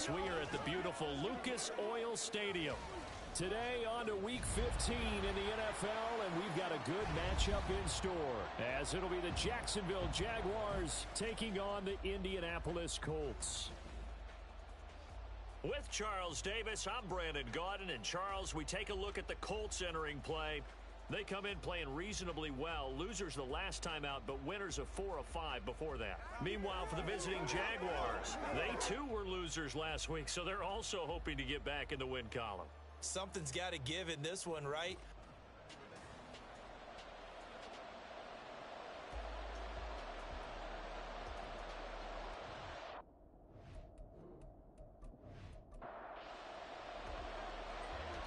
as we are at the beautiful Lucas Oil Stadium. Today on to Week 15 in the NFL, and we've got a good matchup in store, as it'll be the Jacksonville Jaguars taking on the Indianapolis Colts. With Charles Davis, I'm Brandon Gaudin, and Charles, we take a look at the Colts entering play. They come in playing reasonably well. Losers the last time out, but winners of 4 of 5 before that. Meanwhile, for the visiting Jaguars, they too were losers last week, so they're also hoping to get back in the win column. Something's got to give in this one, right?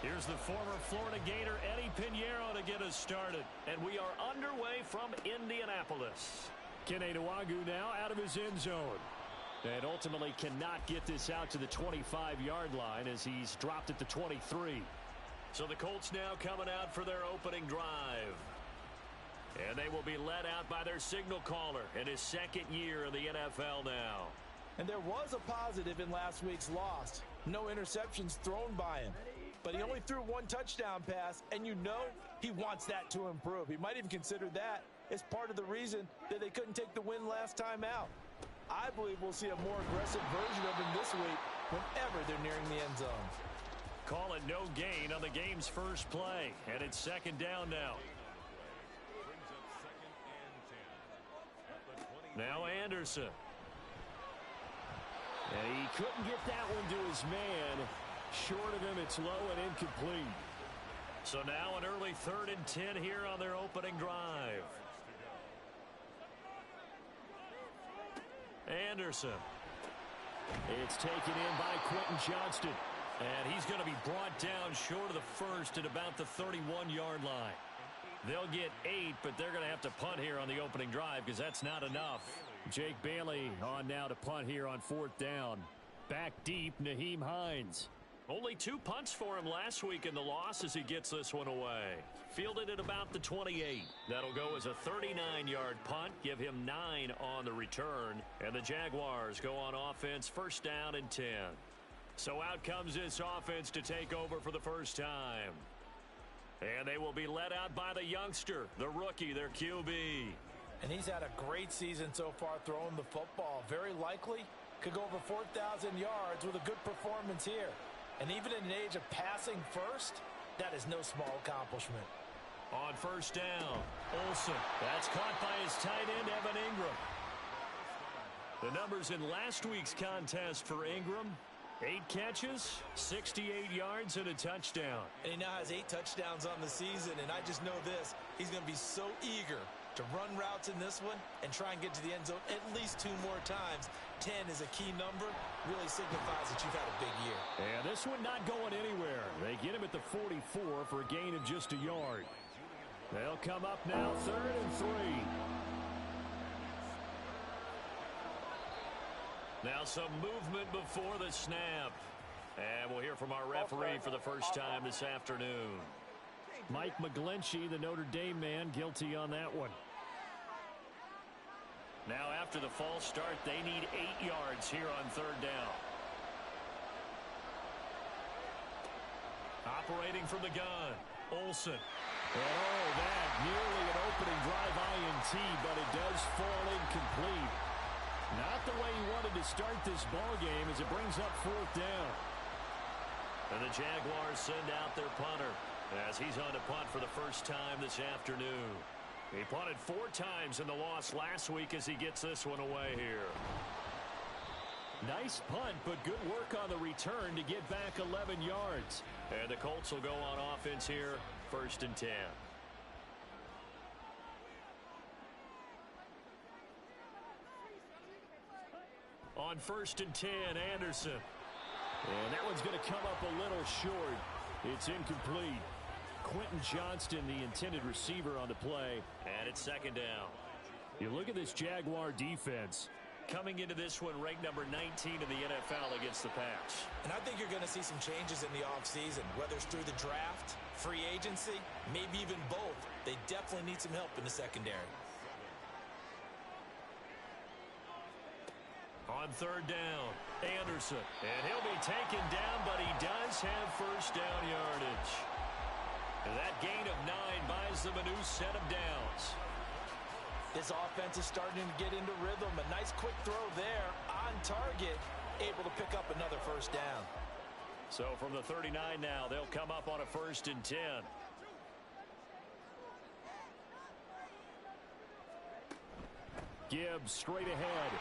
Here's the former Florida Gator Eddie Pinheiro to get us started. And we are underway from Indianapolis. Kene Nwangwu now out of his end zone. And ultimately cannot get this out to the 25-yard line as he's dropped at the 23. So the Colts now coming out for their opening drive. And they will be led out by their signal caller in his second year in the NFL now. And there was a positive in last week's loss. No interceptions thrown by him. But he only threw 1 touchdown pass, and you know he wants that to improve. He might even consider that as part of the reason that they couldn't take the win last time out. I believe we'll see a more aggressive version of him this week whenever they're nearing the end zone. Call it no gain on the game's first play, and it's second down now. Now Anderson. And he couldn't get that one to his man. Short of him, it's low and incomplete. So now an early 3rd and 10 here on their opening drive. Anderson. It's taken in by Quentin Johnston. And he's going to be brought down short of the first at about the 31-yard line. They'll get 8, but they're going to have to punt here on the opening drive because that's not enough. Jake Bailey on now to punt here on 4th down. Back deep, Nyheim Hines. Only 2 punts for him last week in the loss as he gets this one away. Fielded at about the 28. That'll go as a 39-yard punt. Give him 9 on the return. And the Jaguars go on offense 1st down and 10. So out comes this offense to take over for the first time. And they will be led out by the youngster, the rookie, their QB. And he's had a great season so far throwing the football. Very likely could go over 4,000 yards with a good performance here. And even in an age of passing first, that is no small accomplishment. On 1st down, Olsen. That's caught by his tight end, Evan Ingram. The numbers in last week's contest for Ingram: 8 catches, 68 yards, and a touchdown. And he now has 8 touchdowns on the season, and I just know this. He's going to be so eager to run routes in this one and try and get to the end zone at least 2 more times. 10 is a key number. Really signifies that you've had a big year. And this one not going anywhere. They get him at the 44 for a gain of just a yard. They'll come up now 3rd and 3. Now some movement before the snap. And we'll hear from our referee for the first time this afternoon. Mike McGlinchey, the Notre Dame man, guilty on that one. Now after the false start, they need 8 yards here on 3rd down. Operating from the gun, Olsen. And oh, that nearly an opening drive INT, but it does fall incomplete. Not the way he wanted to start this ball game as it brings up 4th down. And the Jaguars send out their punter as he's on to punt for the first time this afternoon. He punted 4 times in the loss last week as he gets this one away here. Nice punt, but good work on the return to get back 11 yards. And the Colts will go on offense here, 1st and 10. On 1st and 10, Anderson. And that one's going to come up a little short. It's incomplete. Quentin Johnston, the intended receiver on the play. And it's 2nd down. You look at this Jaguar defense. Coming into this one, ranked number 19 in the NFL against the pass. And I think you're going to see some changes in the offseason, whether it's through the draft, free agency, maybe even both. They definitely need some help in the secondary. On third down, Anderson. And he'll be taken down, but he does have first down yardage. And that gain of 9 buys them a new set of downs. This offense is starting to get into rhythm. A nice quick throw there on target, able to pick up another first down. So from the 39 now, they'll come up on a 1st and 10. Gibbs straight ahead.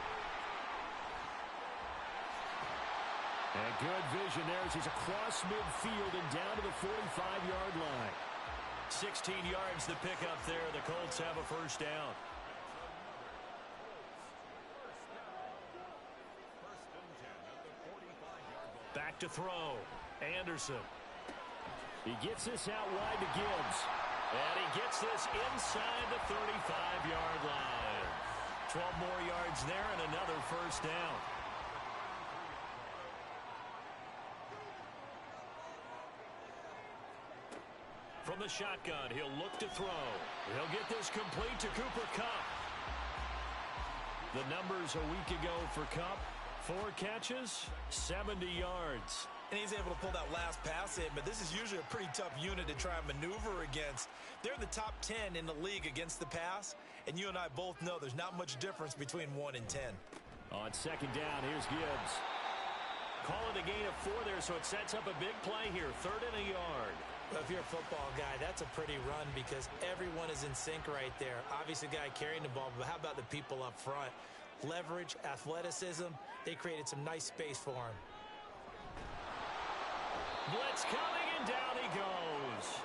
And good vision there as he's across midfield and down to the 45-yard line. 16 yards to pick up there. The Colts have a first down. Back to throw. Anderson. He gets this out wide to Gibbs. And he gets this inside the 35-yard line. 12 more yards there and another first down. From the shotgun, he'll look to throw. He'll get this complete to Cooper Kupp. The numbers a week ago for Kupp: 4 catches, 70 yards. And he's able to pull that last pass in, but this is usually a pretty tough unit to try and maneuver against. They're in the top 10 in the league against the pass, and you and I both know there's not much difference between 1 and 10. On second down, here's Gibbs. Call it a gain of 4 there, so it sets up a big play here. 3rd and a yard. Well, if you're a football guy, that's a pretty run because everyone is in sync right there. Obviously, the guy carrying the ball, but how about the people up front? Leverage, athleticism, they created some nice space for him. Blitz coming, and down he goes.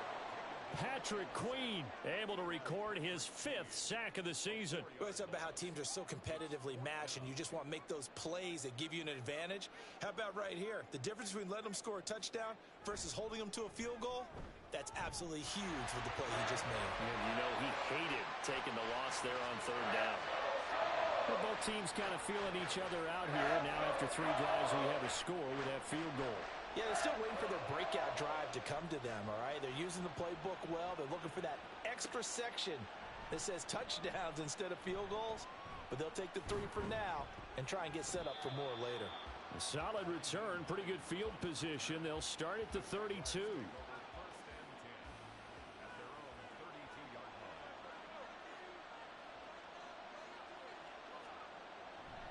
Patrick Queen able to record his 5th sack of the season. We always talk about how teams are so competitively matched, and you just want to make those plays that give you an advantage. How about right here? The difference between letting them score a touchdown versus holding them to a field goal, that's absolutely huge with the play he just made. And you know he hated taking the loss there on 3rd down. Well, both teams kind of feeling each other out here. Now after 3 drives, we have a score with that field goal. Yeah, they're still waiting for their breakout drive to come to them, all right? They're using the playbook well. They're looking for that extra section that says touchdowns instead of field goals. But they'll take the 3 for now and try and get set up for more later. A solid return, pretty good field position. They'll start at the 32.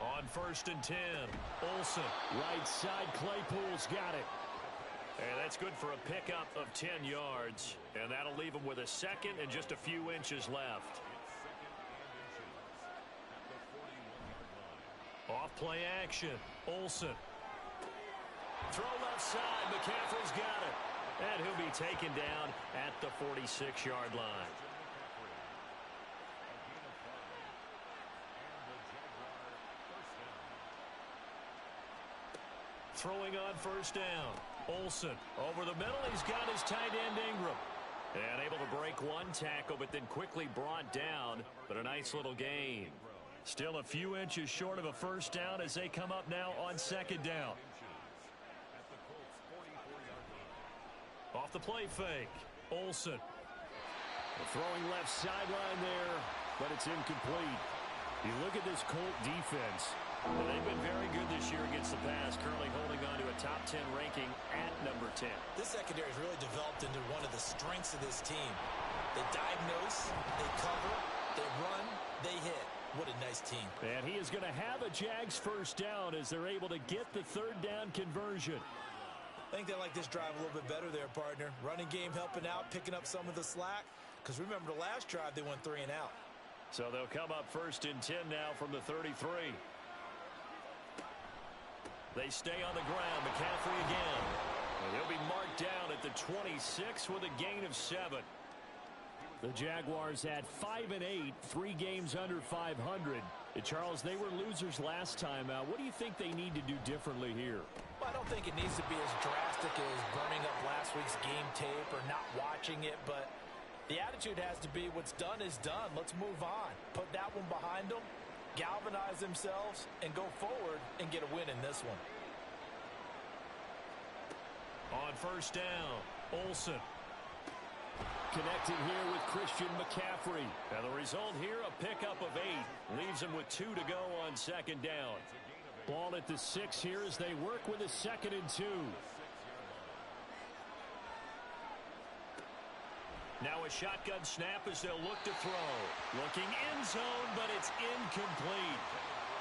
On 1st and 10, Olsen, right side, Claypool's got it. And that's good for a pickup of 10 yards. And that'll leave him with a 2nd and just a few inches left. Off play action, Olsen. Throw left side, McCaffrey's got it. And he'll be taken down at the 46-yard line. Throwing on 1st down. Olsen over the middle. He's got his tight end Ingram. And able to break 1 tackle, but then quickly brought down. But a nice little gain. Still a few inches short of a first down as they come up now on 2nd down. Off the play fake. Olsen. Throwing left sideline there, but it's incomplete. You look at this Colt defense. And they've been very good this year against the pass, currently holding on to a top 10 ranking at number 10. This secondary has really developed into one of the strengths of this team. They diagnose, they cover, they run, they hit. What a nice team. And he is going to have a Jags first down as they're able to get the 3rd down conversion. I think they like this drive a little bit better there, partner. Running game helping out, picking up some of the slack. Because remember, the last drive, they went 3 and out. So they'll come up 1st and 10 now from the 33. They stay on the ground. McCaffrey again. And he'll be marked down at the 26 with a gain of 7. The Jaguars at 5-8, 3 games under 500. And Charles, they were losers last time out. What do you think they need to do differently here? Well, I don't think it needs to be as drastic as burning up last week's game tape or not watching it, but the attitude has to be what's done is done. Let's move on. Put that one behind them, galvanize themselves, and go forward and get a win in this one. On 1st down, Olsen. Connecting here with Christian McCaffrey. And the result here, a pickup of 8. Leaves him with 2 to go on 2nd down. Ball at the 6 here as they work with a 2nd and 2. Now a shotgun snap as they'll look to throw. Looking end zone, but it's incomplete.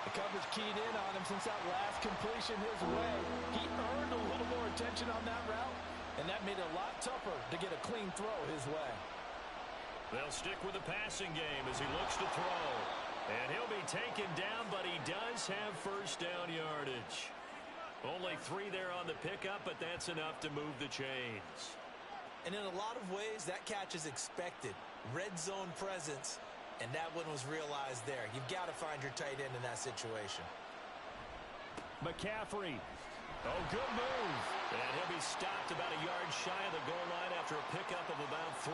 The coverage keyed in on him since that last completion his way. He earned a little more attention on that route, and that made it a lot tougher to get a clean throw his way. They'll stick with the passing game as he looks to throw. And he'll be taken down, but he does have first down yardage. Only 3 there on the pickup, but that's enough to move the chains. And in a lot of ways, that catch is expected. Red zone presence, and that one was realized there. You've got to find your tight end in that situation. McCaffrey. Oh, good move. And he'll be stopped about a yard shy of the goal line after a pickup of about 3.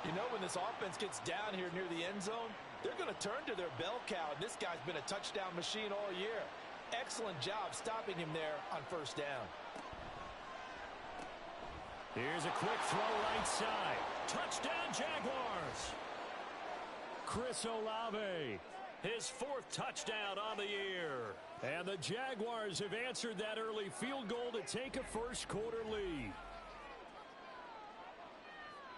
You know, when this offense gets down here near the end zone, they're going to turn to their bell cow, and this guy's been a touchdown machine all year. Excellent job stopping him there on first down. Here's a quick throw right side. Touchdown, Jaguars. Chris Olave, his 4th touchdown on the year. And the Jaguars have answered that early field goal to take a first-quarter lead.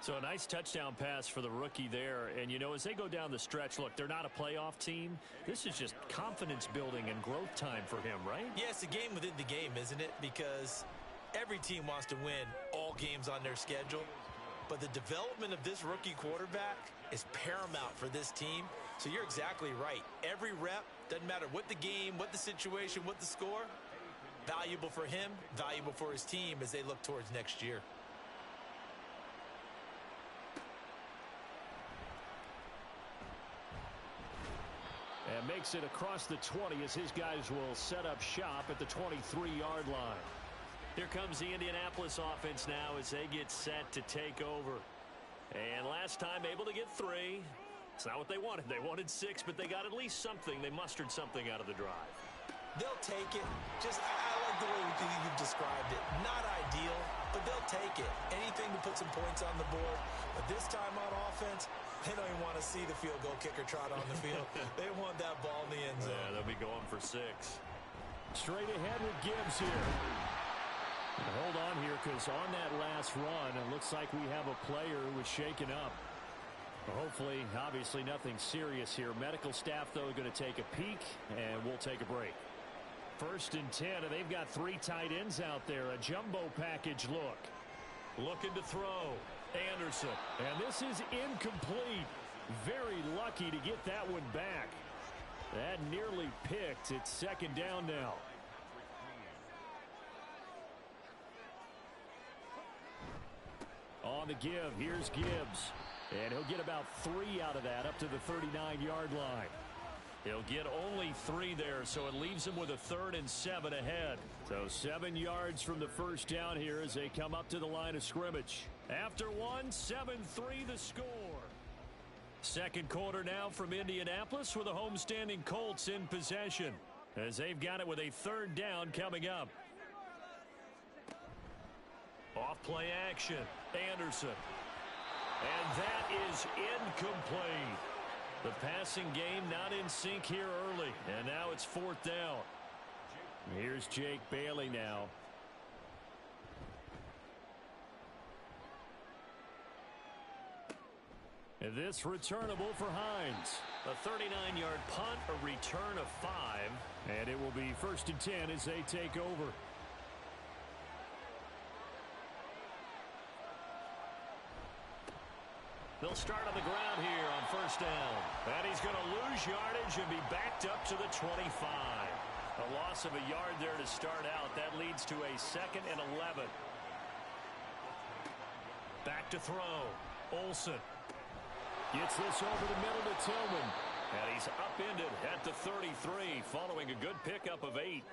So a nice touchdown pass for the rookie there. And, you know, as they go down the stretch, look, they're not a playoff team. This is just confidence building and growth time for him, right? Yeah, it's a game within the game, isn't it? Because every team wants to win all games on their schedule. But the development of this rookie quarterback is paramount for this team. So you're exactly right. Every rep, doesn't matter what the game, what the situation, what the score, valuable for him, valuable for his team as they look towards next year. And makes it across the 20 as his guys will set up shop at the 23-yard line. Here comes the Indianapolis offense now as they get set to take over. And last time able to get 3. It's not what they wanted. They wanted 6, but they got at least something. They mustered something out of the drive. They'll take it. I like the way you've described it. Not ideal, but they'll take it. Anything to put some points on the board. But this time on offense, they don't even want to see the field goal kicker trot on the field. They want that ball in the end zone. Yeah, they'll be going for 6. Straight ahead with Gibbs here. And hold on here, because on that last run, it looks like we have a player who was shaken up. Hopefully, obviously, nothing serious here. Medical staff, though, going to take a peek, and we'll take a break. 1st and 10, and they've got 3 tight ends out there. A jumbo package look. Looking to throw. Anderson. And this is incomplete. Very lucky to get that one back. That nearly picked. It's 2nd down now. On the give, here's Gibbs. And he'll get about 3 out of that up to the 39-yard line. He'll get only 3 there, so it leaves him with a 3rd and 7 ahead. So 7 yards from the first down here as they come up to the line of scrimmage. After 1, 7-3 the score. 2nd quarter now from Indianapolis with the homestanding Colts in possession as they've got it with a 3rd down coming up. Off play action. Anderson. And that is incomplete. The passing game not in sync here early. And now it's 4th down. Here's Jake Bailey now. And this returnable for Hines. A 39-yard punt, a return of 5. And it will be 1st and 10 as they take over. They'll start on the ground here on 1st down. And he's going to lose yardage and be backed up to the 25. A loss of a yard there to start out. That leads to a 2nd and 11. Back to throw. Olsen. Gets this over the middle to Tillman. And he's upended at the 33 following a good pickup of 8.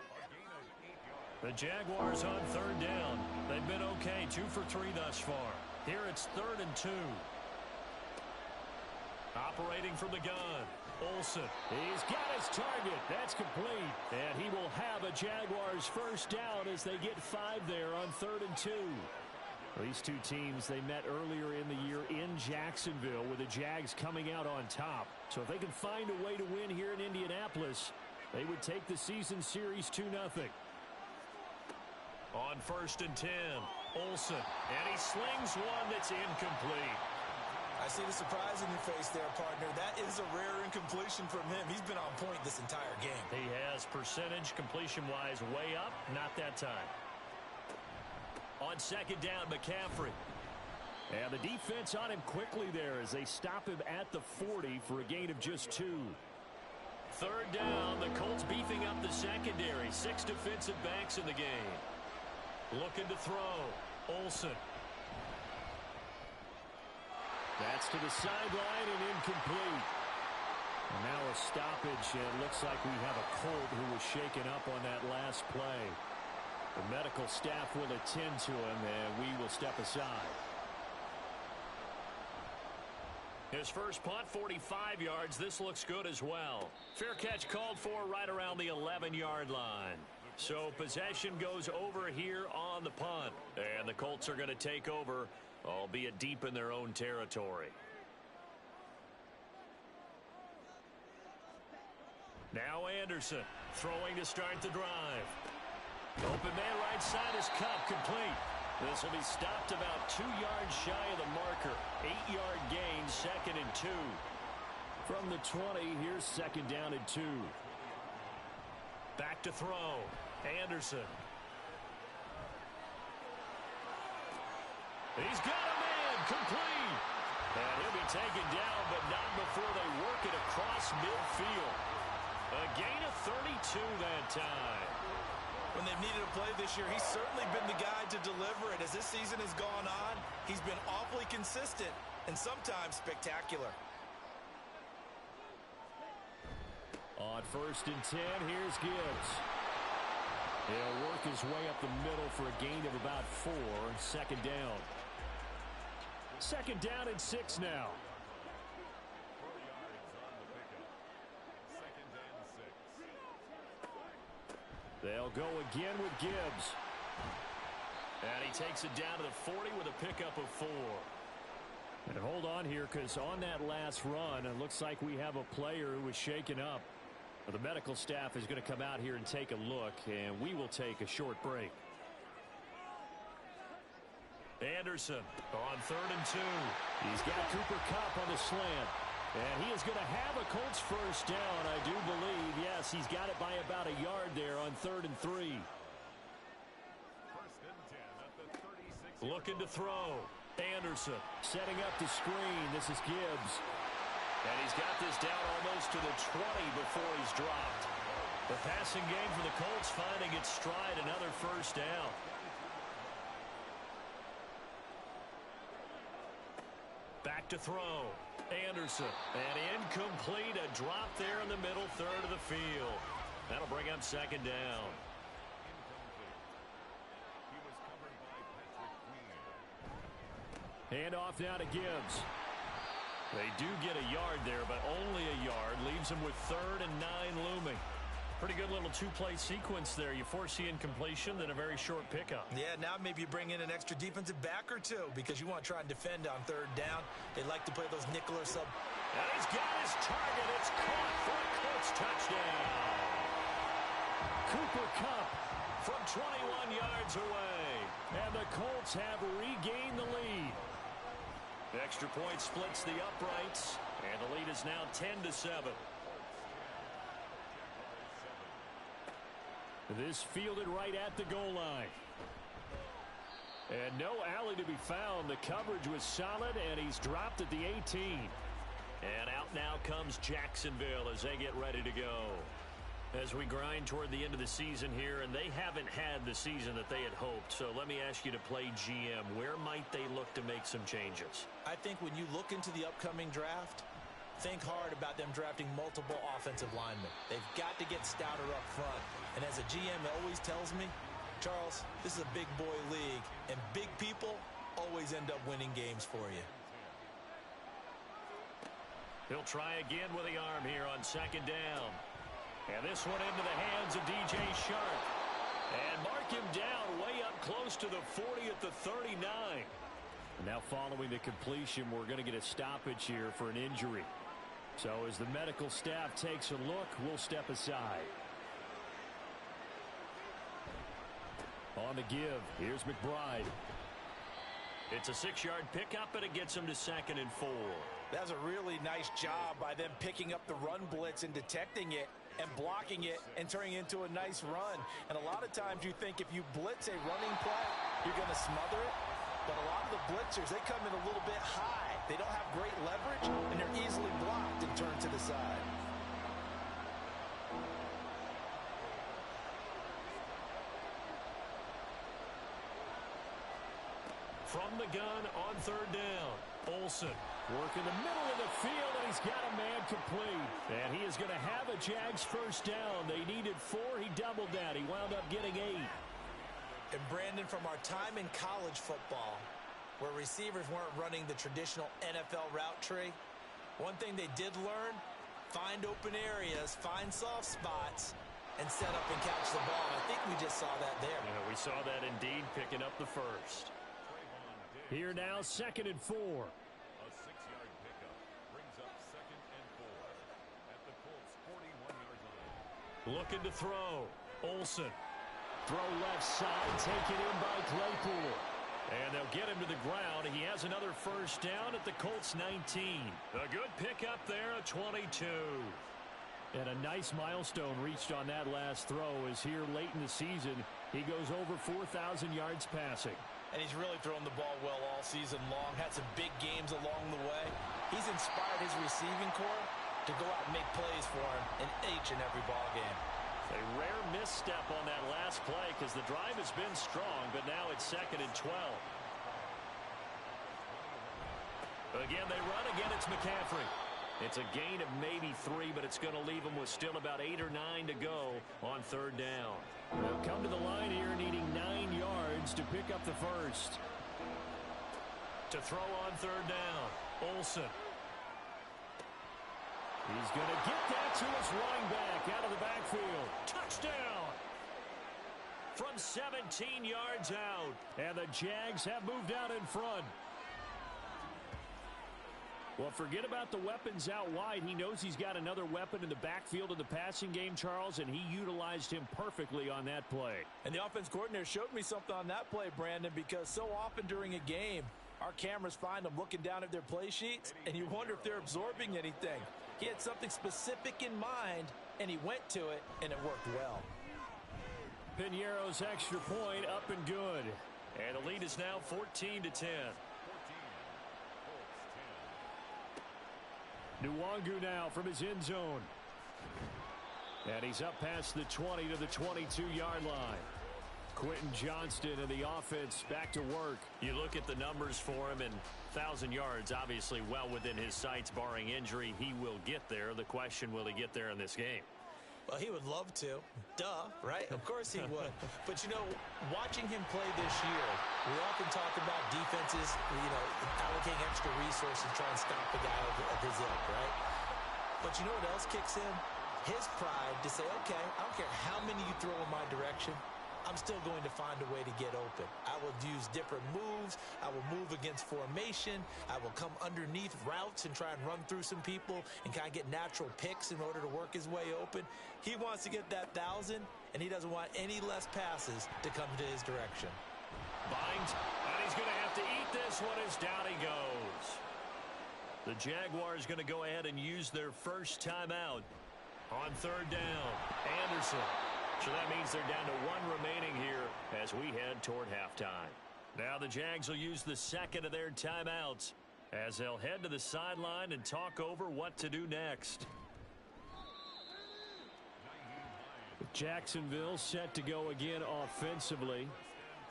The Jaguars on 3rd down. They've been okay, 2 for 3 thus far. Here it's 3rd and 2. Operating from the gun. Olsen. He's got his target. That's complete. And he will have a Jaguars 1st down as they get 5 there on 3rd and 2. These two teams, they met earlier in the year in Jacksonville with the Jags coming out on top. So if they can find a way to win here in Indianapolis, They would take the season series 2-0. On 1st and 10, Olsen, and he slings one that's incomplete. I see the surprise in your face there, partner. That is a rare incompletion from him. He's been on point this entire game. He has percentage completion-wise way up, not that time. On 2nd down, McCaffrey. And the defense on him quickly there as they stop him at the 40 for a gain of just 2. 3rd down, the Colts beefing up the secondary. 6 defensive backs in the game. Looking to throw. Olsen. That's to the sideline and incomplete. And now a stoppage, and it looks like we have a Colt who was shaken up on that last play. The medical staff will attend to him, and we will step aside. His first punt, 45 yards. This looks good as well. Fair catch called for right around the 11-yard line. So possession goes over here on the punt. And the Colts are going to take over, albeit deep in their own territory. Now Anderson throwing to start the drive. Open man right side is Cup, complete. This will be stopped about 2 yards shy of the marker. 8-yard gain, 2nd and 2. From the 20, here's 2nd down and 2. Back to throw. Anderson. He's got a man, complete. And he'll be taken down, but not before they work it across midfield. A gain of 32 that time. When they've needed a play this year, he's certainly been the guy to deliver it. As this season has gone on, he's been awfully consistent and sometimes spectacular. On 1st and 10, here's Gibbs. He'll work his way up the middle for a gain of about 4. 2nd down. 2nd down and 6 now. They'll go again with Gibbs. And he takes it down to the 40 with a pickup of 4. And hold on here, because on that last run, it looks like we have a player who was shaken up. The medical staff is going to come out here and take a look, and we will take a short break. Anderson on 3rd and 2. He's got Cooper Kupp on the slant. And he is going to have a Colts first down, I do believe. Yes, he's got it by about a yard there on 3rd and 3. Looking to throw. Anderson setting up the screen. This is Gibbs. And he's got this down almost to the 20 before he's dropped. The passing game for the Colts finding its stride, another first down. Back to throw. Anderson. And incomplete. A drop there in the middle third of the field. That'll bring up 2nd down. Hand off now to Gibbs. They do get a yard there, but only a yard. Leaves them with 3rd and 9 looming. Pretty good little two-play sequence there. You foresee incompletion, then a very short pickup. Yeah, now maybe you bring in an extra defensive back or two because you want to try and defend on 3rd down. They like to play those nickel or sub. And he's got his target. It's caught for a Colts touchdown. Cooper Kupp from 21 yards away. And the Colts have regained the lead. The extra point splits the uprights, and the lead is now 10-7. This fielded right at the goal line. And no alley to be found. The coverage was solid, and he's dropped at the 18. And out now comes Jacksonville as they get ready to go. As we grind toward the end of the season here, and they haven't had the season that they had hoped. So let me ask you to play GM. Where might they look to make some changes? I think when you look into the upcoming draft, think hard about them drafting multiple offensive linemen. They've got to get stouter up front. And as a GM always tells me, Charles, this is a big boy league, and big people always end up winning games for you. He'll try again with the arm here on 2nd down. And this one into the hands of DJ Sharp. And mark him down way up close to the 40 at the 39. And now following the completion, we're going to get a stoppage here for an injury. So as the medical staff takes a look, we'll step aside. On the give, here's McBride. It's a 6-yard pickup, and it gets him to 2nd and 4. That's a really nice job by them picking up the run blitz and detecting it and blocking it and turning it into a nice run. And a lot of times you think if you blitz a running play, you're going to smother it. But a lot of the blitzers, they come in a little bit high. They don't have great leverage, and they're easily blocked and turned to the side. From the gun on 3rd down. Olsen working the middle of the field, and he's got a man complete. And he is going to have a Jags first down. They needed 4. He doubled that. He wound up getting 8. And Brandon, from our time in college football, where receivers weren't running the traditional NFL route tree, one thing they did learn, find open areas, find soft spots, and set up and catch the ball. And I think we just saw that there. Yeah, we saw that indeed, picking up the first. Here now, 2nd and 4. A 6-yard pickup brings up 2nd and 4 at the Colts 41-yard line. Looking to throw. Olsen. Throw left side, taken in by Claypool. And they'll get him to the ground. He has another first down at the Colts 19. A good pickup there, a 22. And a nice milestone reached on that last throw as here late in the season, he goes over 4,000 yards passing. And he's really thrown the ball well all season long. Had some big games along the way. He's inspired his receiving corps to go out and make plays for him in each and every ball game. A rare misstep on that last play because the drive has been strong, but now it's 2nd and 12. Again, they run. Again, it's McCaffrey. It's a gain of maybe 3, but it's going to leave him with still about 8 or 9 to go on 3rd down. They'll come to the line here needing 9 yards to pick up the first. To throw on 3rd down, Olsen. He's going to get that to his running back out of the backfield. Touchdown! From 17 yards out. And the Jags have moved out in front. Well, forget about the weapons out wide. He knows he's got another weapon in the backfield of the passing game, Charles, and he utilized him perfectly on that play. And the offense coordinator showed me something on that play, Brandon, because so often during a game, our cameras find them looking down at their play sheets, and you wonder if they're absorbing anything. He had something specific in mind, and he went to it, and it worked well. Piñeiro's extra point up and good. And the lead is now 14-10. Nwangu now from his end zone. And he's up past the 20 to the 22-yard line. Quentin Johnston and the offense back to work. You look at the numbers for him, and 1,000 yards obviously well within his sights, barring injury. He will get there. The question, will he get there in this game? Well, he would love to. Duh, right? Of course he would. But, you know, watching him play this year, we often talk about defenses, allocating extra resources to try and stop the guy of his ilk, right? But you know what else kicks in? His pride to say, okay, I don't care how many you throw in my direction, I'm still going to find a way to get open. I will use different moves. I will move against formation. I will come underneath routes and try and run through some people and kind of get natural picks in order to work his way open. He wants to get that 1,000, and he doesn't want any less passes to come to his direction. Binds, and he's going to have to eat this one as down he goes. The Jaguars going to go ahead and use their first timeout on 3rd down. Anderson. So that means they're down to 1 remaining here as we head toward halftime. Now the Jags will use the second of their timeouts as they'll head to the sideline and talk over what to do next. Jacksonville set to go again offensively.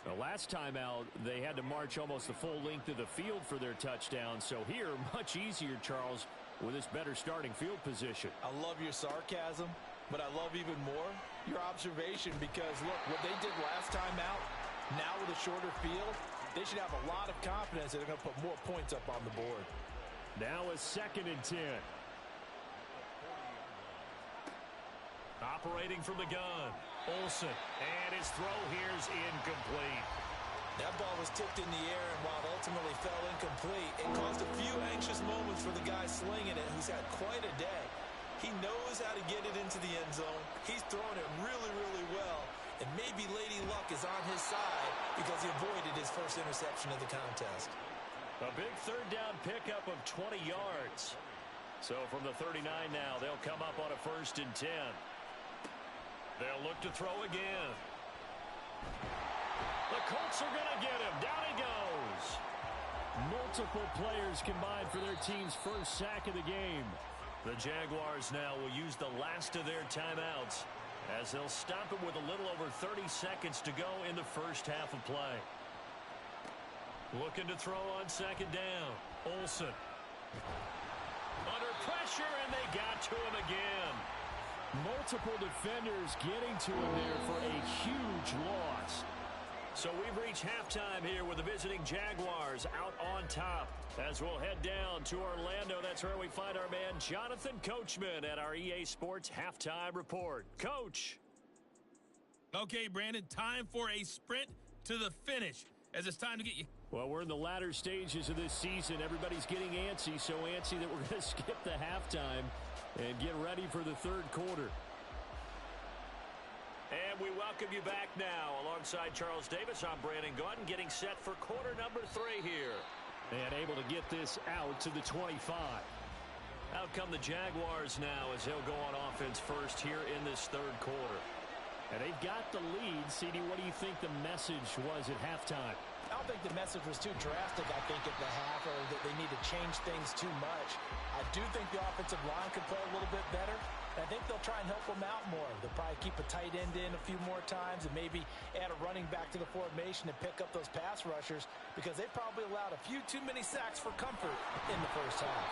The last time out, they had to march almost the full length of the field for their touchdown. So here, much easier, Charles, with this better starting field position. I love your sarcasm, but I love even more your observation, because, look, what they did last time out, now with a shorter field, they should have a lot of confidence that they're going to put more points up on the board. Now a 2nd and 10. Operating from the gun, Olsen, and his throw here is incomplete. That ball was tipped in the air, and while it ultimately fell incomplete, it caused a few anxious moments for the guy slinging it, who's had quite a day. He knows how to get it into the end zone. He's throwing it really, really well. And maybe Lady Luck is on his side because he avoided his first interception of the contest. A big third down pickup of 20 yards. So from the 39 now, they'll come up on a 1st and 10. They'll look to throw again. The Colts are going to get him. Down he goes. Multiple players combined for their team's first sack of the game. The Jaguars now will use the last of their timeouts as they'll stop it with a little over 30 seconds to go in the first half of play. Looking to throw on 2nd down. Olsen. Under pressure, and they got to him again. Multiple defenders getting to him there for a huge loss. So we've reached halftime here with the visiting Jaguars out on top. As we'll head down to Orlando, that's where we find our man Jonathan Coachman at our EA Sports Halftime Report. Coach. Okay, Brandon, time for a sprint to the finish as it's time to get you. Well, we're in the latter stages of this season. Everybody's getting antsy, so antsy that we're going to skip the halftime and get ready for the 3rd quarter. And we welcome you back now. Alongside Charles Davis, I'm Brandon Gautin, getting set for quarter number 3 here. And able to get this out to the 25. Out come the Jaguars now as they'll go on offense first here in this 3rd quarter. And they've got the lead. CD, what do you think the message was at halftime? I don't think the message was too drastic, I think, at the half, or that they need to change things too much. I do think the offensive line could play a little bit better. I think they'll try and help them out more. They'll probably keep a tight end in a few more times and maybe add a running back to the formation and pick up those pass rushers because they probably allowed a few too many sacks for comfort in the first half.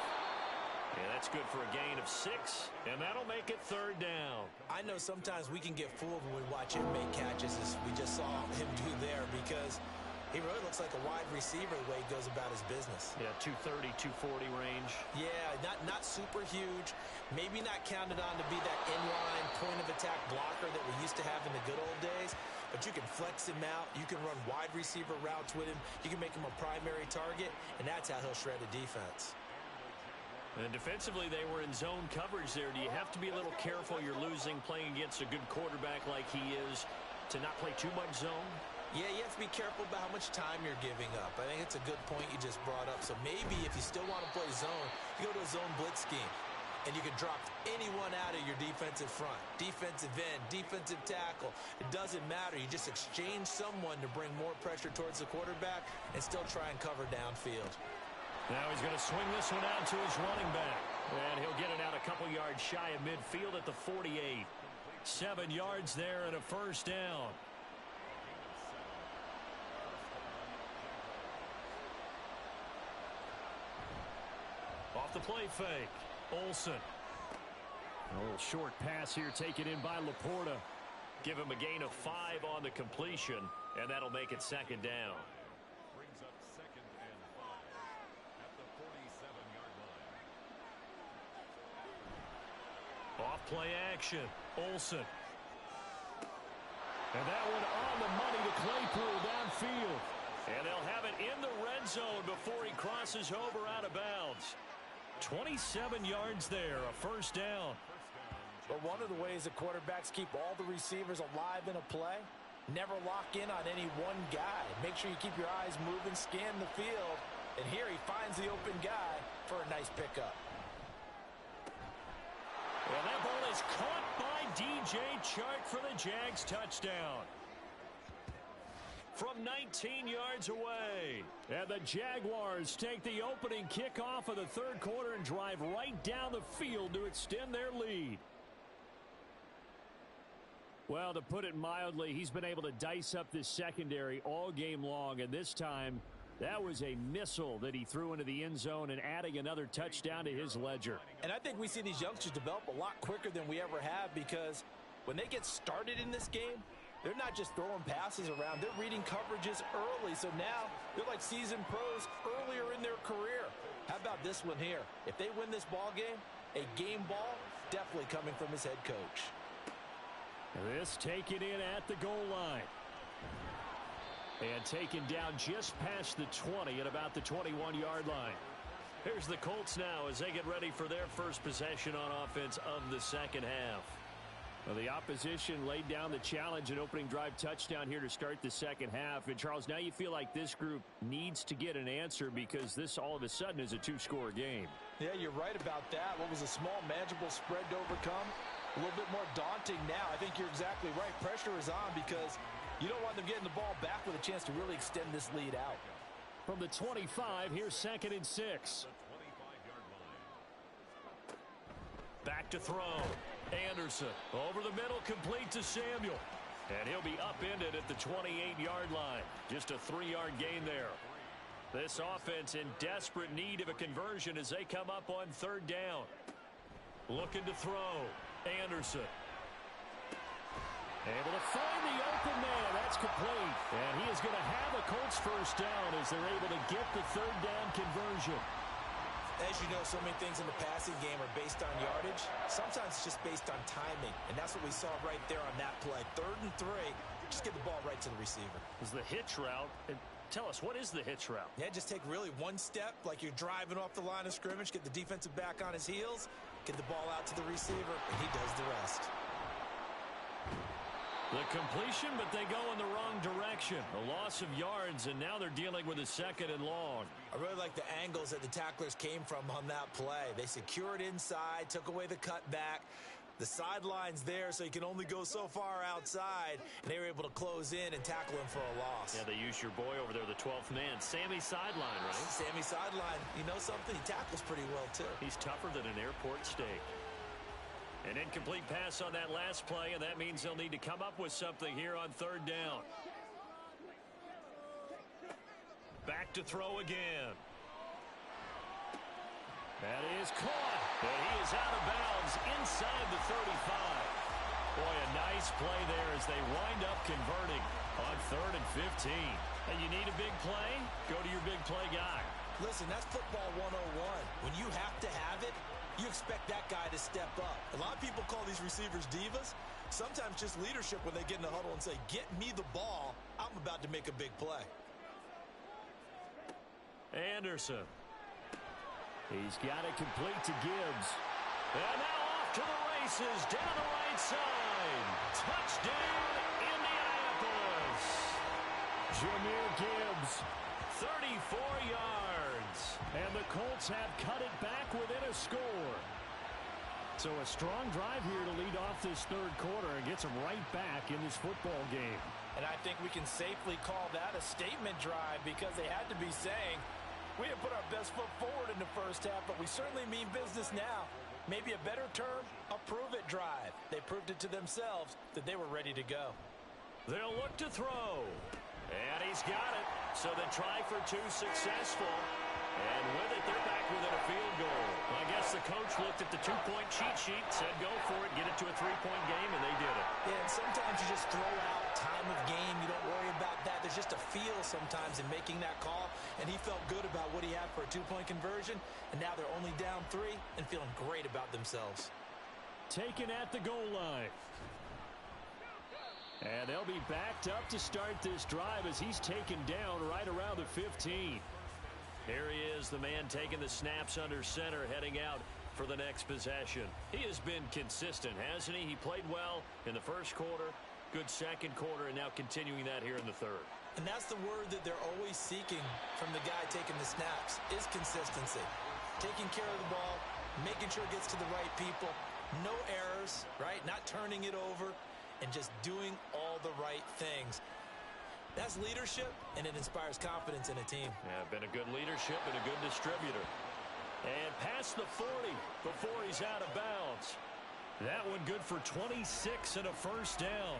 Yeah, that's good for a gain of 6, and that'll make it 3rd down. I know sometimes we can get fooled when we watch him make catches, as we just saw him do there, because he really looks like a wide receiver the way he goes about his business. Yeah, 230, 240 range. Yeah, not super huge. Maybe not counted on to be that inline point-of-attack blocker that we used to have in the good old days. But you can flex him out. You can run wide receiver routes with him. You can make him a primary target, and that's how he'll shred a defense. And defensively, they were in zone coverage there. Do you have to be a little careful? You're losing playing against a good quarterback like he is to not play too much zone? Yeah, you have to be careful about how much time you're giving up. I think it's a good point you just brought up. So maybe if you still want to play zone, you go to a zone blitz scheme. And you can drop anyone out of your defensive front. Defensive end, defensive tackle. It doesn't matter. You just exchange someone to bring more pressure towards the quarterback and still try and cover downfield. Now he's going to swing this one out to his running back. And he'll get it out a couple yards shy of midfield at the 48. 7 yards there and a 1st down. Off the play fake. Olsen. A little short pass here taken in by Laporta. Give him a gain of 5 on the completion, and that'll make it 2nd down. Brings up 2nd and 5 at the 47-yard line. Off play action. Olsen. And that one on the money to Claypool downfield. And they'll have it in the red zone before he crosses over out of bounds. 27 yards there, a 1st down. But one of the ways that quarterbacks keep all the receivers alive in a play, never lock in on any one guy. Make sure you keep your eyes moving, scan the field, and here he finds the open guy for a nice pickup. And that ball is caught by DJ Chark for the Jags touchdown. From 19 yards away. And the Jaguars take the opening kickoff of the 3rd quarter and drive right down the field to extend their lead. Well, to put it mildly, he's been able to dice up this secondary all game long, and this time that was a missile that he threw into the end zone and adding another touchdown to his ledger. And I think we see these youngsters develop a lot quicker than we ever have, because when they get started in this game, they're not just throwing passes around. They're reading coverages early. So now they're like seasoned pros earlier in their career. How about this one here? If they win this ball game, a game ball definitely coming from his head coach. This taken in at the goal line. And taken down just past the 20 at about the 21-yard line. Here's the Colts now as they get ready for their first possession on offense of the second half. Well, the opposition laid down the challenge and opening drive touchdown here to start the second half. And, Charles, now you feel like this group needs to get an answer because this all of a sudden is a two-score game. Yeah, you're right about that. What was a small, manageable spread to overcome? A little bit more daunting now. I think you're exactly right. Pressure is on because you don't want them getting the ball back with a chance to really extend this lead out. From the 25, here's 2nd and 6. Back to throw. Anderson over the middle, complete to Samuel. And he'll be upended at the 28-yard line. Just a 3-yard gain there. This offense in desperate need of a conversion as they come up on 3rd down. Looking to throw. Anderson. Able to find the open man. That's complete. And he is going to have a Colts first down as they're able to get the 3rd down conversion. As you know, so many things in the passing game are based on yardage. Sometimes it's just based on timing. And that's what we saw right there on that play. 3rd and 3. Just get the ball right to the receiver. Is the hitch route. Tell us, what is the hitch route? Yeah, just take really one step like you're driving off the line of scrimmage. Get the defensive back on his heels. Get the ball out to the receiver. And he does the rest. The completion, but they go in the wrong direction. A loss of yards, and now they're dealing with a 2nd and long. I really like the angles that the tacklers came from on that play. They secured inside, took away the cutback. The sideline's there, so you can only go so far outside. And they were able to close in and tackle him for a loss. Yeah, they used your boy over there, the 12th man. Sammy Sideline, right? Sammy Sideline. You know something? He tackles pretty well, too. He's tougher than an airport steak. An incomplete pass on that last play, and that means they'll need to come up with something here on 3rd down. Back to throw again. That is caught, and he is out of bounds inside the 35. Boy, a nice play there as they wind up converting on 3rd and 15. And you need a big play? Go to your big play guy. Listen, that's football 101. When you have to have it, you expect that guy to step up. A lot of people call these receivers divas. Sometimes just leadership when they get in the huddle and say, get me the ball. I'm about to make a big play. Anderson. He's got it complete to Gibbs. And now off to the races down the right side. Touchdown, Indianapolis. Jahmyr Gibbs, 34 yards. And the Colts have cut it back within a score. So a strong drive here to lead off this 3rd quarter and gets them right back in this football game. And I think we can safely call that a statement drive because they had to be saying, we have put our best foot forward in the first half, but we certainly mean business now. Maybe a better term, a prove-it drive. They proved it to themselves that they were ready to go. They'll look to throw. And he's got it. So they try for 2 successful. And with it, they're back within a field goal. I guess the coach looked at the 2-point cheat sheet, said go for it, get it to a 3-point game, and they did it. Yeah, and sometimes you just throw out time of game. You don't worry about that. There's just a feel sometimes in making that call, and he felt good about what he had for a 2-point conversion, and now they're only down 3 and feeling great about themselves. Taken at the goal line. And they'll be backed up to start this drive as he's taken down right around the 15. Here he is, the man taking the snaps under center, heading out for the next possession. He has been consistent, hasn't he? He played well in the first quarter, good second quarter, and now continuing that here in the 3rd. And that's the word that they're always seeking from the guy taking the snaps, is consistency. Taking care of the ball, making sure it gets to the right people, no errors, right? Not turning it over, and just doing all the right things. That's leadership, and it inspires confidence in a team. Yeah, been a good leadership and a good distributor. And past the 40 before he's out of bounds. That one good for 26 and a first down.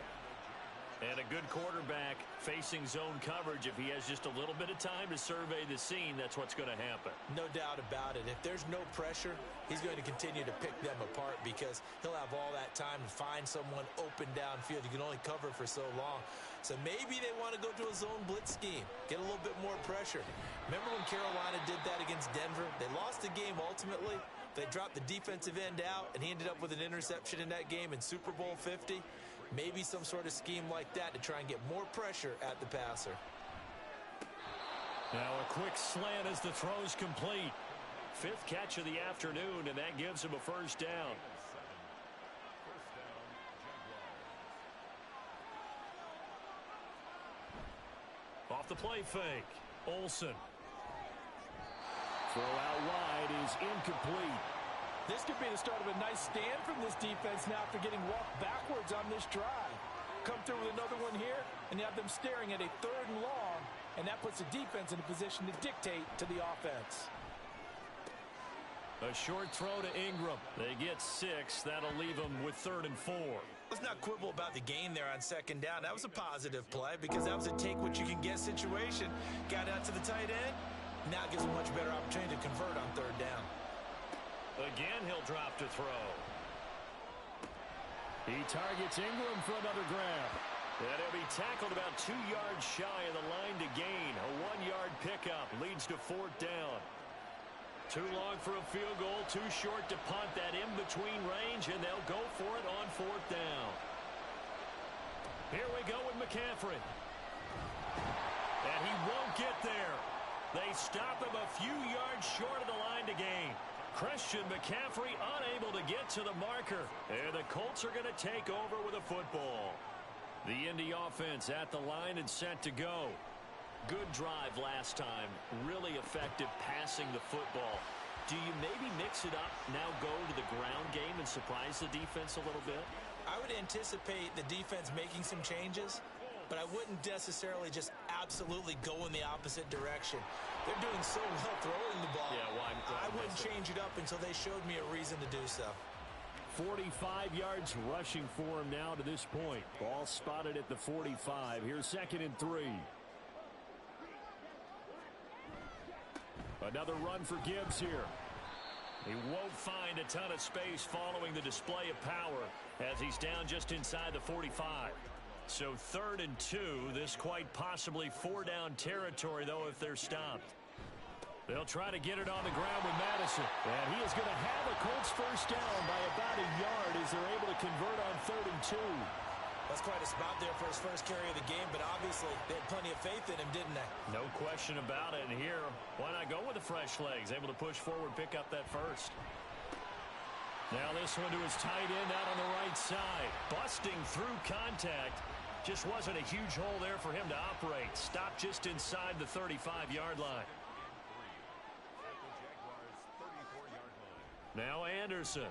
And a good quarterback facing zone coverage. If he has just a little bit of time to survey the scene, that's what's going to happen. No doubt about it. If there's no pressure, he's going to continue to pick them apart because he'll have all that time to find someone open downfield. You can only cover for so long. So maybe they want to go to a zone blitz scheme, get a little bit more pressure. Remember when Carolina did that against Denver? They lost the game ultimately. They dropped the defensive end out, and he ended up with an interception in that game in Super Bowl 50. Maybe some sort of scheme like that to try and get more pressure at the passer. Now a quick slant as the throw's complete. 5th catch of the afternoon, and that gives him a first down. Off the play fake. Olsen. Throw out wide is incomplete. This could be the start of a nice stand from this defense now after getting walked backwards on this drive. Come through with another one here, and you have them staring at a 3rd and long, and that puts the defense in a position to dictate to the offense. A short throw to Ingram. They get 6. That'll leave them with 3rd and 4. Let's not quibble about the gain there on 2nd down. That was a positive play because that was a take-what-you-can-get situation. Got out to the tight end. Now gives him a much better opportunity to convert on 3rd down. Again, he'll drop to throw. He targets Ingram for another grab. And he'll be tackled about 2 yards shy of the line to gain. A 1-yard pickup leads to 4th down. Too long for a field goal, too short to punt that in-between range, and they'll go for it on 4th down. Here we go with McCaffrey. And he won't get there. They stop him a few yards short of the line to gain. Christian McCaffrey unable to get to the marker. And the Colts are going to take over with a football. The Indy offense at the line and set to go. Good drive last time. Really effective passing the football. Do you maybe mix it up, now go to the ground game and surprise the defense a little bit? I would anticipate the defense making some changes, but I wouldn't necessarily just absolutely go in the opposite direction. They're doing so well throwing the ball. Yeah, why I wouldn't change it up until they showed me a reason to do so. 45 yards rushing for him now to this point. Ball spotted at the 45. Here's 2nd and 3. Another run for Gibbs here. He won't find a ton of space following the display of power as he's down just inside the 45. So 3rd and 2. This quite possibly 4-down territory, though, if they're stopped. They'll try to get it on the ground with Madison. And he is going to have a Colts first down by about a yard as they're able to convert on 3rd and 2. That's quite a spot there for his first carry of the game, but obviously they had plenty of faith in him, didn't they? No question about it. And here, why not go with the fresh legs? Able to push forward, pick up that first. Now this one to his tight end out on the right side. Busting through contact. Just wasn't a huge hole there for him to operate. Stopped just inside the 35-yard line. Now Anderson.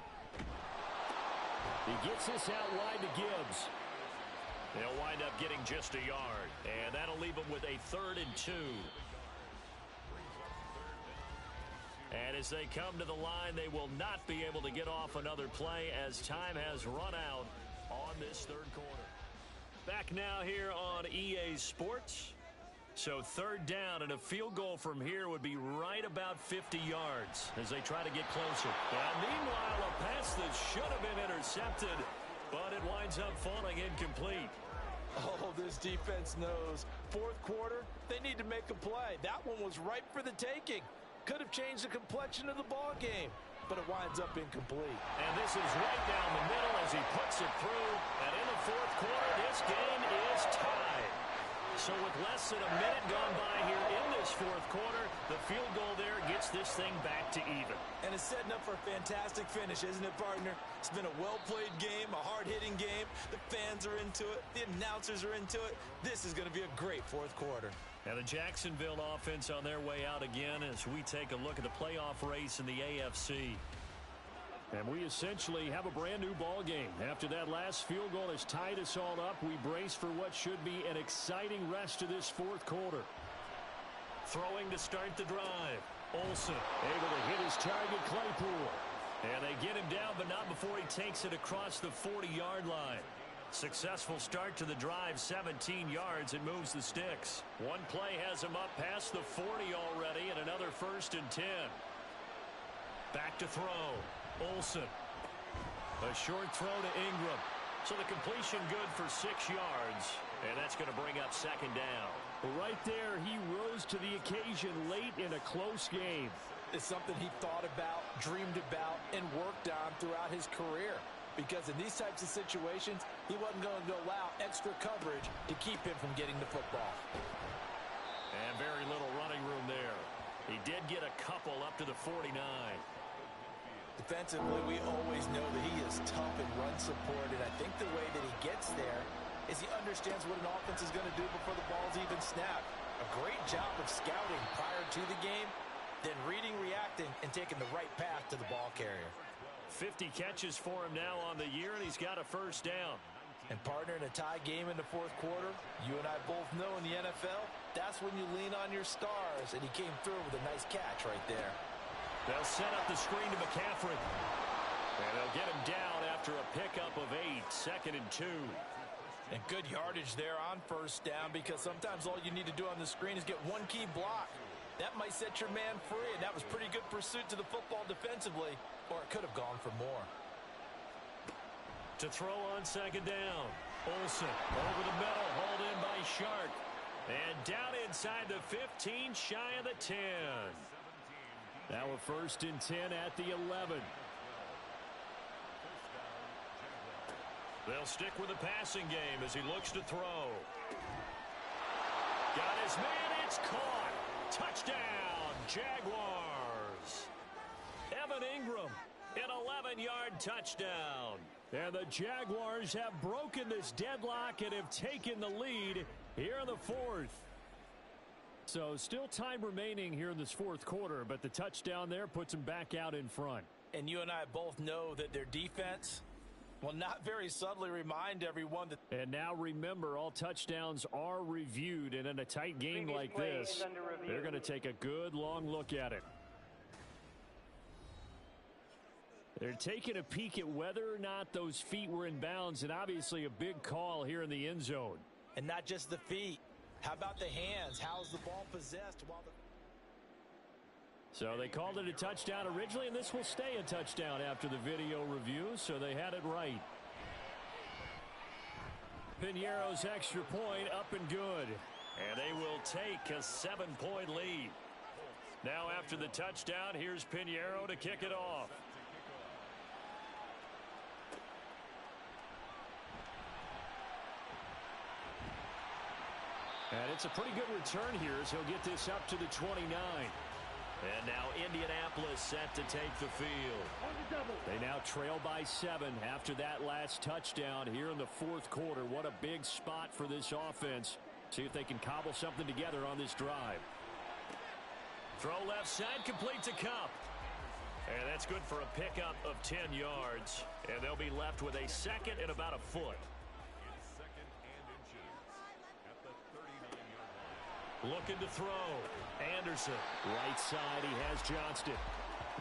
He gets this out wide to Gibbs. They'll wind up getting just a yard. And that'll leave them with a 3rd and 2. And as they come to the line, they will not be able to get off another play as time has run out on this 3rd quarter. Back now here on EA Sports. So 3rd down, and a field goal from here would be right about 50 yards as they try to get closer. Now, meanwhile, a pass that should have been intercepted, but it winds up falling incomplete. Oh, this defense knows. 4th quarter, they need to make a play. That one was ripe for the taking. Could have changed the complexion of the ball game, but it winds up incomplete. And this is right down the middle as he puts it through. And in the 4th quarter, this game is tied. So with less than a minute gone by here in this 4th quarter, the field goal there gets this thing back to even. And it's setting up for a fantastic finish, isn't it, partner? It's been a well-played game, a hard-hitting game. The fans are into it. The announcers are into it. This is going to be a great 4th quarter. And the Jacksonville offense on their way out again as we take a look at the playoff race in the AFC. And we essentially have a brand new ball game. After that last field goal has tied us all up, we brace for what should be an exciting rest of this 4th quarter. Throwing to start the drive. Olsen able to hit his target, Claypool. And they get him down, but not before he takes it across the 40-yard line. Successful start to the drive, 17 yards, and moves the sticks. One play has him up past the 40 already, and another 1st and 10. Back to throw. Olsen. A short throw to Ingram. So the completion good for 6 yards. And that's going to bring up 2nd down. Right there, he rose to the occasion late in a close game. It's something he thought about, dreamed about, and worked on throughout his career. Because in these types of situations, he wasn't going to allow extra coverage to keep him from getting the football. And very little running room couple up to the 49. Defensively, we always know that he is tough in run support, and I think the way that he gets there is he understands what an offense is going to do before the ball's even snapped. A great job of scouting prior to the game, then reading, reacting, and taking the right path to the ball carrier. 50 catches for him now on the year, and he's got a first down. And partner, in a tie game in the fourth quarter, you and I both know in the NFL, that's when you lean on your stars, and he came through with a nice catch right there. They'll set up the screen to McCaffrey. And they'll get him down after a pickup of 8, 2nd and 2. And good yardage there on first down, because sometimes all you need to do on the screen is get one key block. That might set your man free, and that was pretty good pursuit to the football defensively, or it could have gone for more. To throw on 2nd down. Olsen over the middle, hauled in by Shark. And down inside the 15, shy of the 10. Now a 1st and 10 at the 11. They'll stick with the passing game as he looks to throw. Got his man, it's caught. Touchdown, Jaguars. Evan Ingram, an 11-yard touchdown. And the Jaguars have broken this deadlock and have taken the lead here in the 4th. So still time remaining here in this 4th quarter, but the touchdown there puts them back out in front. And you and I both know that their defense will not very subtly remind everyone that. And now remember, all touchdowns are reviewed, and in a tight game like this, they're going to take a good long look at it. They're taking a peek at whether or not those feet were in bounds, and obviously a big call here in the end zone. And not just the feet. How about the hands? How's the ball possessed? So they called it a touchdown originally, and this will stay a touchdown after the video review, so they had it right. Piñeiro's extra point up and good. And they will take a 7-point lead. Now after the touchdown, here's Piñeiro to kick it off. And it's a pretty good return here as he'll get this up to the 29. And now Indianapolis set to take the field. They now trail by 7 after that last touchdown here in the 4th quarter. What a big spot for this offense. See if they can cobble something together on this drive. Throw left side, complete to Kupp. And that's good for a pickup of 10 yards. And they'll be left with a 2nd and about a foot. Looking to throw. Anderson. Right side, he has Johnston.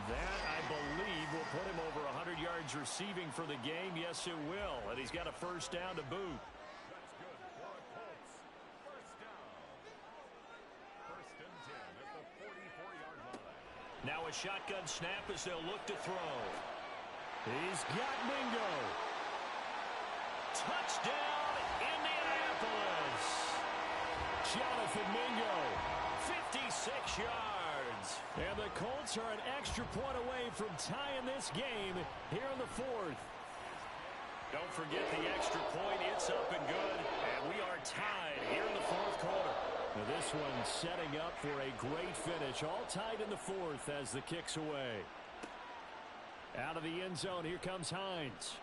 That, I believe, will put him over 100 yards receiving for the game. Yes, it will. And he's got a first down to boot. That's good for a Colts. First down. 1st and 10 at the 44-yard line. Now a shotgun snap as they'll look to throw. He's got Mingo. Touchdown, Indianapolis. Jonathan Mingo. 56 yards. And the Colts are an extra point away from tying this game here in the 4th. Don't forget the extra point. It's up and good. And we are tied here in the 4th quarter. Now this one setting up for a great finish. All tied in the 4th as the kick's away. Out of the end zone, here comes Hines.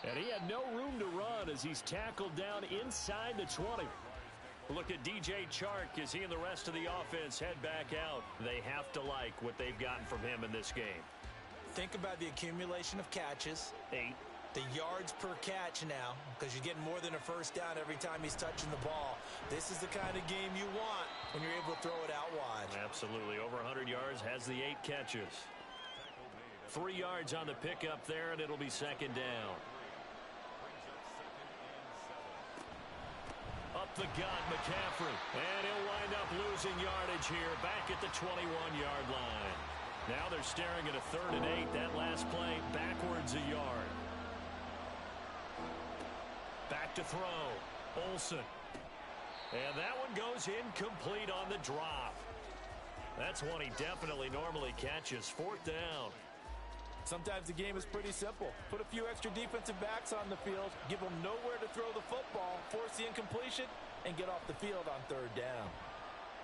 And he had no room to run as he's tackled down inside the 20. Look at DJ Chark as he and the rest of the offense head back out. They have to like what they've gotten from him in this game. Think about the accumulation of catches. 8. The yards per catch now, because you're getting more than a first down every time he's touching the ball. This is the kind of game you want when you're able to throw it out wide. Absolutely. Over 100 yards, has the 8 catches. 3 yards on the pickup there, and it'll be 2nd down. Up the gut, McCaffrey. And he'll wind up losing yardage here back at the 21-yard line. Now they're staring at a 3rd and 8. That last play backwards a yard. Back to throw. Olsen. And that one goes incomplete on the drop. That's one he definitely normally catches. 4th down. Sometimes the game is pretty simple. Put a few extra defensive backs on the field, give them nowhere to throw the football, force the incompletion, and get off the field on 3rd down.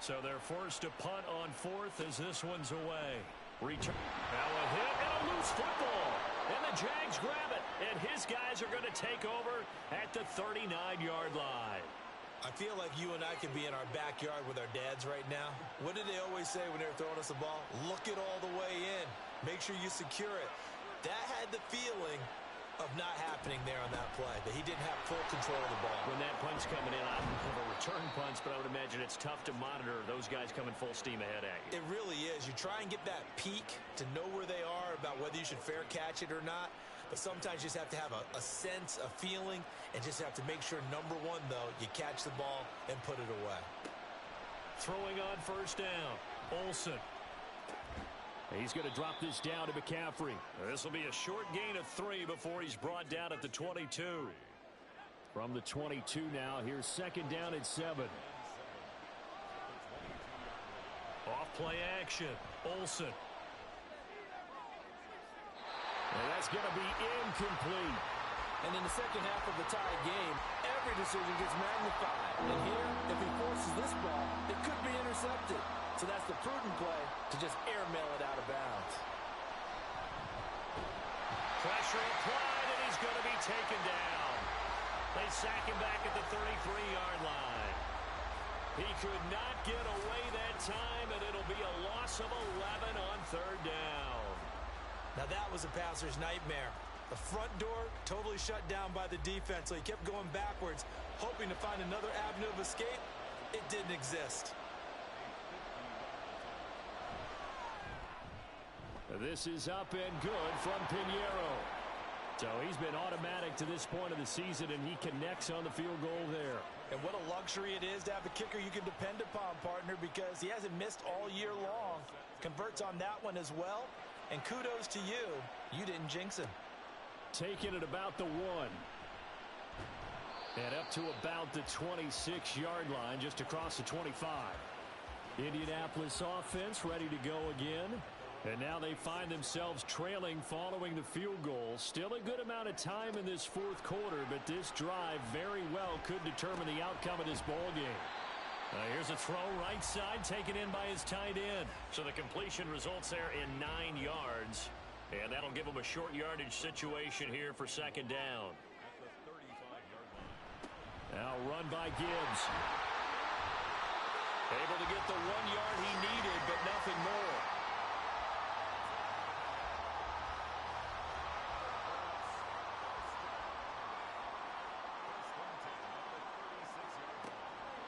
So they're forced to punt on fourth as this one's away. Return. Now a hit and a loose football. And the Jags grab it. And his guys are going to take over at the 39-yard line. I feel like you and I could be in our backyard with our dads right now. What did they always say when they were throwing us the ball? Look it all the way in. Make sure you secure it. That had the feeling of not happening there on that play, that he didn't have full control of the ball. When that punt's coming in, I don't have a return punch, but I would imagine it's tough to monitor those guys coming full steam ahead at you. It really is. You try and get that peek to know where they are about whether you should fair catch it or not. But sometimes you just have to have a sense, a feeling, and just have to make sure, number one, though, you catch the ball and put it away. Throwing on first down, Olsen. He's going to drop this down to McCaffrey. This will be a short gain of 3 before he's brought down at the 22. From the 22 now, here's second down and 7. Off play action, Olsen. And that's going to be incomplete. And in the second half of the tie game, every decision gets magnified. And here, if he forces this ball, it could be intercepted. So that's the prudent play to just airmail it out of bounds. Pressure applied, and he's going to be taken down. They sack him back at the 33-yard line. He could not get away that time, and it'll be a loss of 11 on third down. Now that was a passer's nightmare. The front door totally shut down by the defense, so he kept going backwards, hoping to find another avenue of escape. It didn't exist. This is up and good from Pinheiro. So he's been automatic to this point of the season, and he connects on the field goal there. And what a luxury it is to have a kicker you can depend upon, partner, because he hasn't missed all year long. Converts on that one as well. And kudos to you. You didn't jinx him. Taking it about the 1. And up to about the 26-yard line, just across the 25. Indianapolis offense ready to go again. And now they find themselves trailing following the field goal. Still a good amount of time in this fourth quarter, but this drive very well could determine the outcome of this ball game. Here's a throw right side taken in by his tight end. So the completion results there in 9 yards. And that'll give him a short yardage situation here for second down. Now run by Gibbs. Able to get the 1 yard he needed, but nothing more.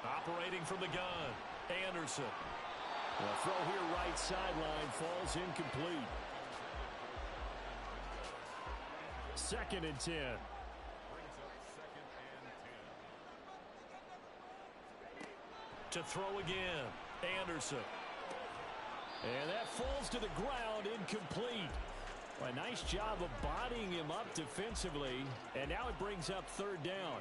Operating from the gun, Anderson. The throw here right sideline falls incomplete. Second and 10. To throw again, Anderson. And that falls to the ground, incomplete. A nice job of bodying him up defensively, and now it brings up third down.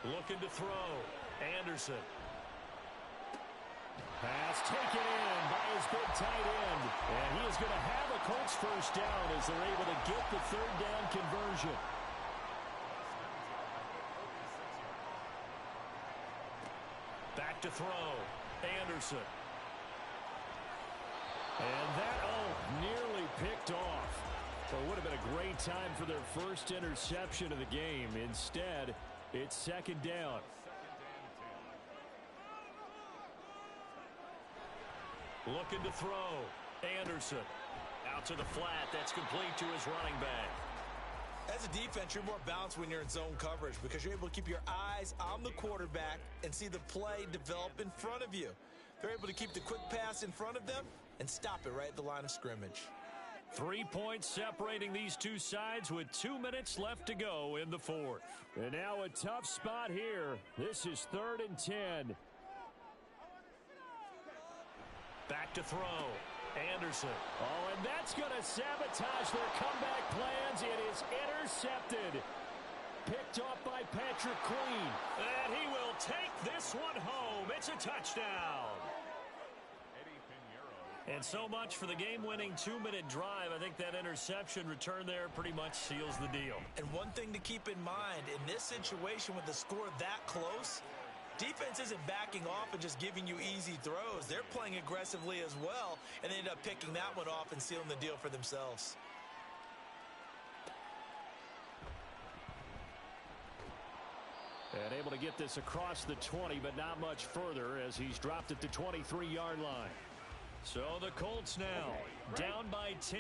Looking to throw. Anderson. Pass taken in by his big tight end. And he is going to have a Colts first down as they're able to get the third down conversion. Back to throw. Anderson. And that, nearly picked off. Well, it would have been a great time for their first interception of the game. Instead, it's second down. Looking to throw. Anderson. Out to the flat. That's complete to his running back. As a defense, you're more balanced when you're in zone coverage because you're able to keep your eyes on the quarterback and see the play develop in front of you. They're able to keep the quick pass in front of them and stop it right at the line of scrimmage. 3 points separating these two sides with 2 minutes left to go in the fourth. And now a tough spot here. This is 3rd and 10. Back to throw. Anderson. Oh, and that's going to sabotage their comeback plans. It is intercepted. Picked off by Patrick Queen. And he will take this one home. It's a touchdown. And so much for the game-winning 2-minute drive. I think that interception return there pretty much seals the deal. And one thing to keep in mind, in this situation with the score that close, defense isn't backing off and just giving you easy throws. They're playing aggressively as well, and they end up picking that one off and sealing the deal for themselves. And able to get this across the 20, but not much further as he's dropped at the 23-yard line. So the Colts now down by 10,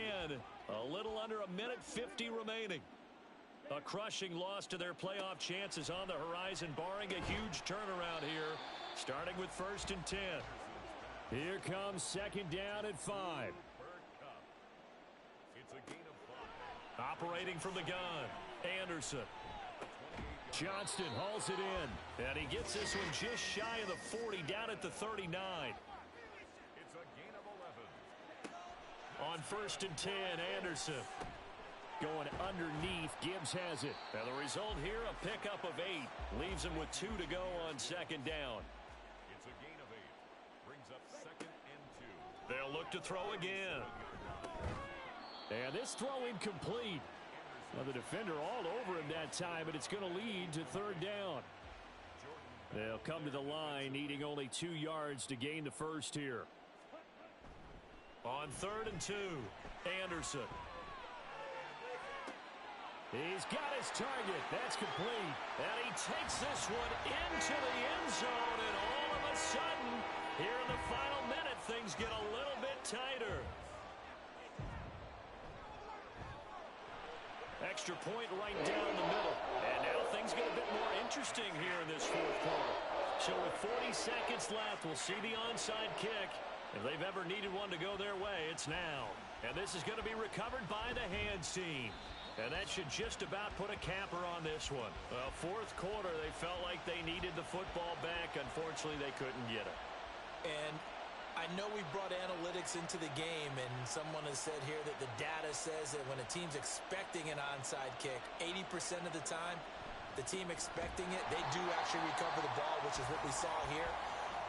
a little under a minute 50 remaining. A crushing loss to their playoff chances on the horizon, barring a huge turnaround here, starting with 1st and 10. Here comes 2nd down at 5. It's a gain of 5. Operating from the gun, Anderson. Johnston hauls it in. And he gets this one just shy of the 40, down at the 39. It's a gain of 11. On 1st and 10, Anderson. Going underneath, Gibbs has it. And the result here, a pickup of 8. Leaves him with 2 to go on 2nd down. It's a gain of 8. Brings up 2nd and 2. They'll look to throw again. And this throw incomplete. Well, the defender all over him that time, but it's going to lead to 3rd down. They'll come to the line, needing only 2 yards to gain the first here. On 3rd and 2, Anderson. He's got his target. That's complete. And he takes this one into the end zone, and all of a sudden, here in the final minute, things get a little bit tighter. Extra point right down the middle. And now things get a bit more interesting here in this 4th quarter. So with 40 seconds left, we'll see the onside kick. If they've ever needed one to go their way, it's now. And this is going to be recovered by the hands team. And that should just about put a capper on this one. 4th quarter, they felt like they needed the football back. Unfortunately, they couldn't get it. And I know we brought analytics into the game, and someone has said here that the data says that when a team's expecting an onside kick, 80% of the time, the team expecting it, they do actually recover the ball, which is what we saw here.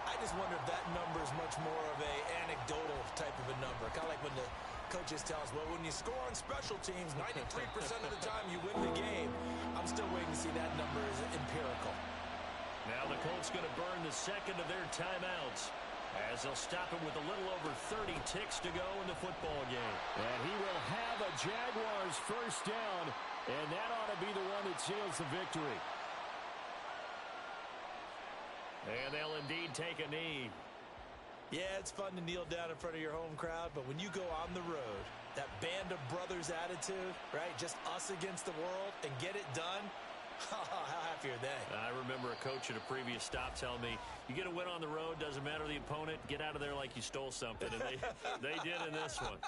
I just wonder if that number is much more of a anecdotal type of a number. Kind of like when the coaches tell us, well, when you score on special teams, 93% of the time you win the game. I'm still waiting to see that number is empirical. Now the Colts going to burn the 2nd of their timeouts, as they'll stop him with a little over 30 ticks to go in the football game. And he will have a Jaguars 1st down, and that ought to be the one that seals the victory. And they'll indeed take a knee. Yeah, it's fun to kneel down in front of your home crowd, but when you go on the road, that band of brothers attitude, right, just us against the world, and get it done, how happy are they? I remember a coach at a previous stop telling me, you get a win on the road, doesn't matter the opponent, get out of there like you stole something. And they did in this one.